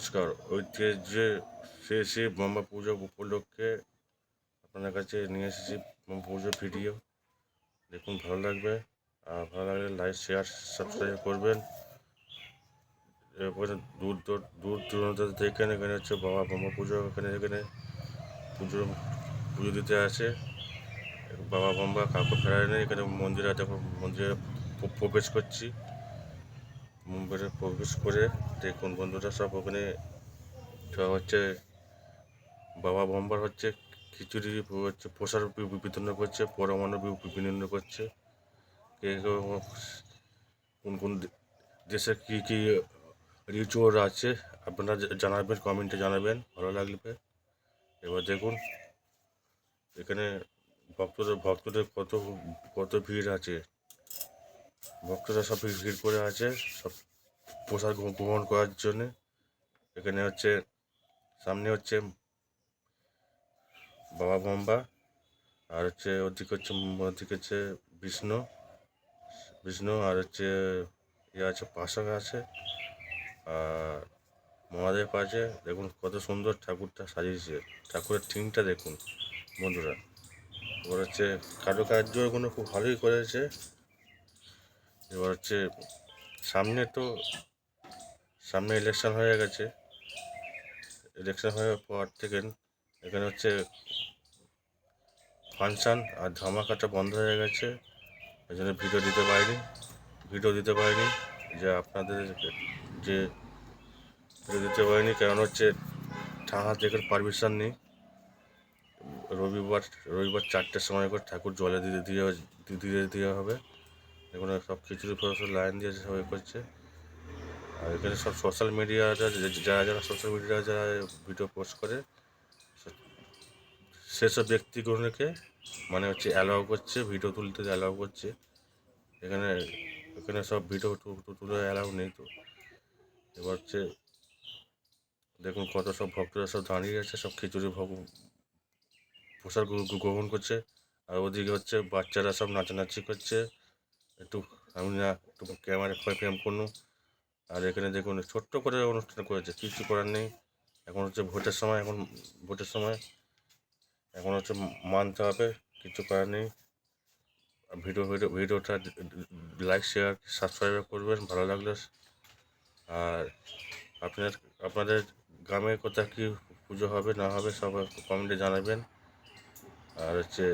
নমস্কার। ঐতিহ্যে শেষে বোমা পুজো উপলক্ষে আপনাদের কাছে নিয়ে এসেছি পুজো ভিডিও। দেখুন, ভালো লাগবে। আর ভালো লাগলে লাইক, শেয়ার, সাবস্ক্রাইব করবেন। এরপরে দূর দূরান্ত দেখেন, এখানে হচ্ছে বাবা বোমা পুজো। এখানে পুজো পুজো দিতে আসে বাবা বোমা, কাউকে ফেরায় নেই। এখানে মন্দিরে দেখো, মন্দিরে প্রবেশ করছি। মন্দিরে প্রবেশ করে দেখুন বন্ধুরা, সব ওখানে সব হচ্ছে বাবা বোম্বার হচ্ছে খিচুড়ি হচ্ছে প্রসাদ বিতরণ করছে, পরমাণু বিতরণ করছে। কে কোন কোন দেশে কী কী রিচুয়াল আছে আপনারা জানাবেন, কমেন্টে জানাবেন, ভালো লাগবে। এবার দেখুন এখানে ভক্তদের কত কত ভিড় আছে। ভক্তরা সব ভিড় করে আছে সব প্রসাদ গ্রহণ করার জন্যে। এখানে হচ্ছে সামনে হচ্ছে বাবা বোম্বা, আর হচ্ছে ওদিকে হচ্ছে বিষ্ণু বিষ্ণু আর হচ্ছে ইয়ে আছে, পাশাক আছে, আর মহাদেব আছে। দেখুন কত সুন্দর ঠাকুরটা সাজিয়েছে। ঠাকুরের থিমটা দেখুন বন্ধুরা। এবার হচ্ছে কারুকার্য এগুলো খুব ভালোই করেছে। এবার হচ্ছে সামনে ইলেকশন হয়ে গেছে। ইলেকশন হওয়ার পর থেকে এখানে হচ্ছে ফাংশান আর ধামাকাটা বন্ধ হয়ে গেছে। ওই জন্য ভিডিও দিতে পারিনি যে আপনাদের যে ভিডিও দিতে পারিনি, কারণ হচ্ছে থানা থেকে পারমিশন নেই। রবিবার 4টের সময় করে ঠাকুর জলে দিয়ে হবে। এখানে সব খিচুড়ি ফসল লাইন দিয়ে সবাই করছে। আর এখানে সব সোশ্যাল মিডিয়া যারা সোশ্যাল মিডিয়া যারা ভিডিও পোস্ট করে, সেসব ব্যক্তিগুলোকে মানে হচ্ছে অ্যালাউ করছে, ভিডিও তুলতে অ্যালাউ করছে। এখানে এখানে সব ভিডিও তুলে অ্যালাউ নেই। তো এবার হচ্ছে দেখুন কত সব ভক্তরা সব দাঁড়িয়ে আছে, সব খিচুড়ি প্রসাদ গ্রহণ করছে। আর ওদিকে হচ্ছে বাচ্চারা সব নাচানাচি করছে। একটু একটু ক্যামেরা ফ্রেম করুন। আর এখানে দেখুন ছোট্ট করে অনুষ্ঠান করেছে, কিছু করার নেই। এখন হচ্ছে ভোটের সময় এখন হচ্ছে মানতে হবে, কিছু করার নেই। ভিডিওটা লাইক, শেয়ার, সাবস্ক্রাইব করবেন ভালো লাগলে। আর আপনাদের গ্রামে কোথায় কী পুজো হবে না হবে সব কমেন্টে জানাবেন। আর হচ্ছে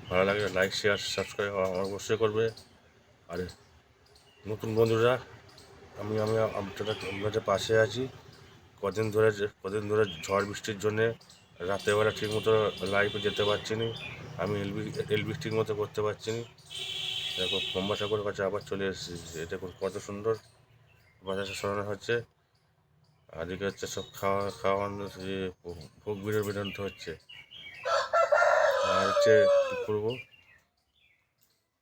ভালো লাগলে লাইক, শেয়ার, সাবস্ক্রাইব অবশ্যই করবে। আর নতুন বন্ধুরা, আমি আপনাদের পাশে আছি। কদিন ধরে ঝড় বৃষ্টির জন্যে রাত্রেবেলা ঠিকমতো লাইভে যেতে পারছি না। আমি এলবি ঠিক মতো করতে পারছি না। দেখো বোম্বা ঠাকুরের কাছে আবার চলে এসেছি। দেখুন কত সুন্দর বাতাসে সরানো হচ্ছে। আর এদিকে হচ্ছে সব খাওয়ানো ভোগ বিতরণ হচ্ছে। আর হচ্ছে কী করবো,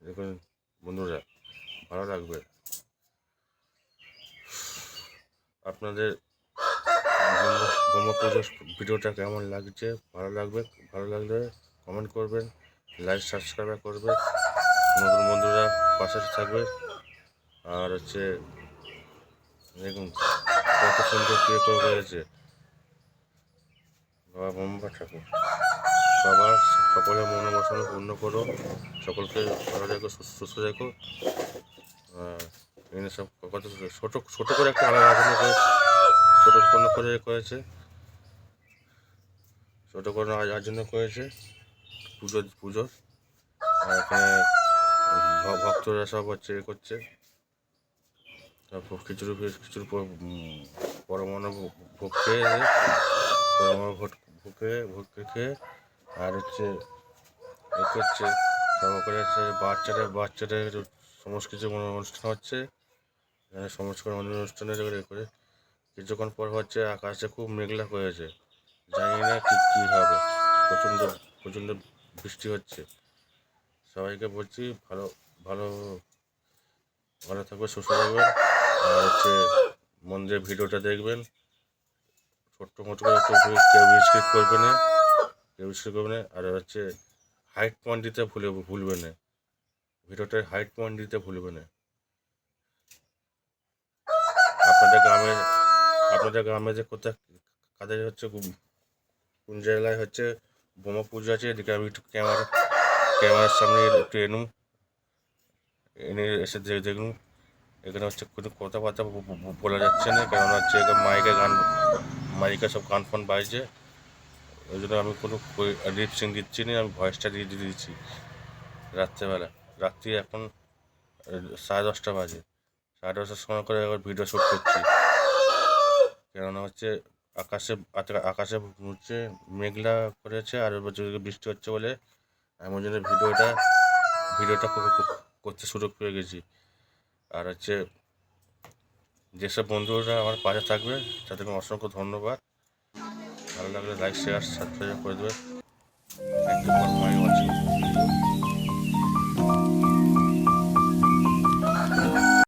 দেখুন বন্ধুরা, ভালো লাগবে। আপনাদের বোমা পুজোর ভিডিওটা কেমন লাগছে, ভালো লাগলে কমেন্ট করবেন, লাইক, সাবস্ক্রাইব করবেন। নতুন বন্ধুরা পাশে থাকবে। আর হচ্ছে দেখুন কত সুন্দর করেছে বাবা বোম্বা ঠাকুর। বাবা সকলের মনোবাসনা পূর্ণ করো, সকলকে ভালো রেখো, সুস্থ রেখো। এখানে সব কত ছোটো করে একটা আলোচনা করে ছোটো করে করেছে, ছোটো করে আয়োজন করেছে পুজোর। আর এখানে ভক্তরা সব হচ্ছে করছে, সব খিচুড়ি পরমাণু ভোগ খেয়ে আর হচ্ছে করছে সব করে বাচ্চাদের সমস্ত কিছু অনুষ্ঠান হচ্ছে। এখানে সমস্ত অনুষ্ঠানের করে কিছুক্ষণ পর হচ্ছে আকাশে খুব মেঘলা হয়েছে, জানি না কী হবে। প্রচণ্ড বৃষ্টি হচ্ছে। সবাইকে বলছি ভালো ভালো ভালো থাকবে, সুস্থ থাকবেন। আর হচ্ছে মন্দিরের ভিডিওটা দেখবেন, ছোট্ট মোটো করে কেউ স্কিপ করবে না, আর হচ্ছে হাইট পয়েন্ট দিতে ভুলবে না, ভিডিওটার হাইট পয়েন্ট দিতে ভুলবে না। আপনাদের গ্রামে যে কোথায় কাদের হচ্ছে কোন জেলায় হচ্ছে বোমা পুজো আছে, এদিকে আমি একটু ক্যামেরার সামনে একটু এনে এসে দেখুন। এখানে হচ্ছে কোনো কথাবার্তা বলা যাচ্ছে না, কারণ হচ্ছে মাইকে সব গান ফান বাজছে। ওই জন্য আমি কোনো লিপসিং দিচ্ছি না, আমি ভয়েসটা দিয়ে দিচ্ছি রাত্রেবেলা। রাত্রি এখন 10:30 বাজে। 10:30টার সময় করে একবার ভিডিও শ্যুট করছি, কেননা হচ্ছে আকাশে হচ্ছে মেঘলা করেছে, আর বৃষ্টি হচ্ছে বলে আমি ওই জন্য ভিডিওটা করতে শুরু করে গেছি। আর হচ্ছে যেসব বন্ধুরা আমার পাশে থাকবে তাদেরকে অসংখ্য ধন্যবাদ। ভালো লাগলে লাইক শেয়ার সাবস্ক্রাইব করে দেবে। Thank you for my